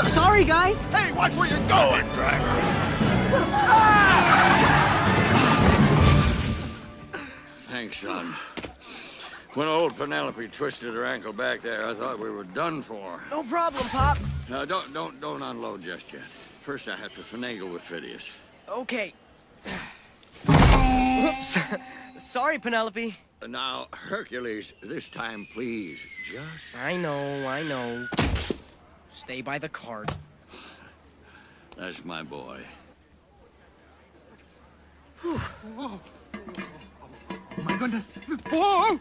Sorry, guys. Hey, watch where you're going, driver. Thanks, son. When old Penelope twisted her ankle back there, I thought we were done for. No problem, Pop. No, don't unload just yet. First, I have to finagle with Phidias. Okay. Whoops. Sorry, Penelope. Now, Hercules, this time, please, just... I know. Stay by the cart. That's my boy. Oh, my goodness. Whoa!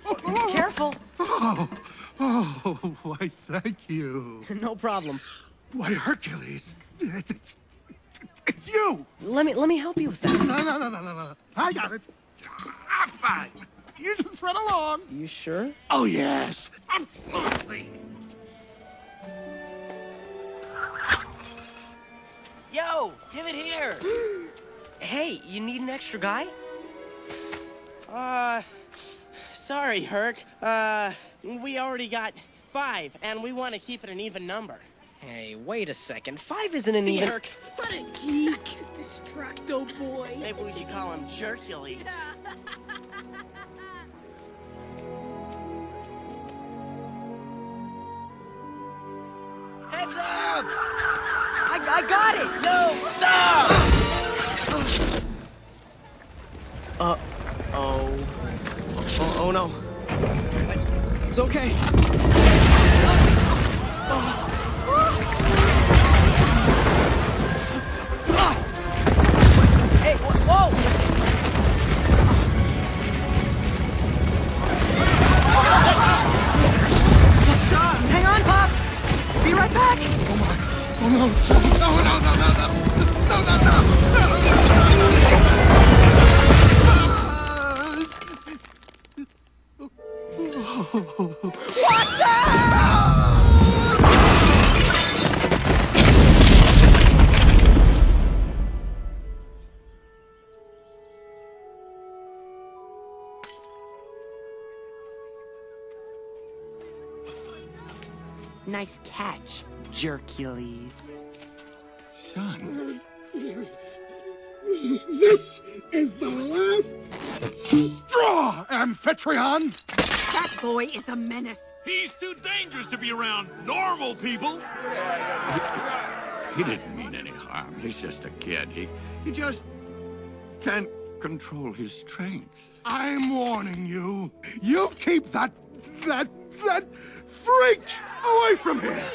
Careful. Why, thank you. No problem. Why, Hercules, it's you. Let me help you with that. No. I got it. I'm fine. You just run along. You sure? Oh, yes. Absolutely. Yo, give it here. Hey, you need an extra guy? Sorry, Herc. We already got 5, and we want to keep it an even number. Hey, wait a second. 5 isn't an See, even... Herc. What a geek. Distracto boy. Maybe we should call him Jerkules. Heads up! I got it! No, stop! Oh no. It's okay. Hey, whoa! Hang on, Pop! Be right back! Oh, no. Watch out! Nice catch, Jerkules. Son. This is the last straw, Amphitryon. That boy is a menace. He's too dangerous to be around normal people. He didn't mean any harm. He's just a kid. He just can't control his strength. I'm warning you. You keep that freak away from here.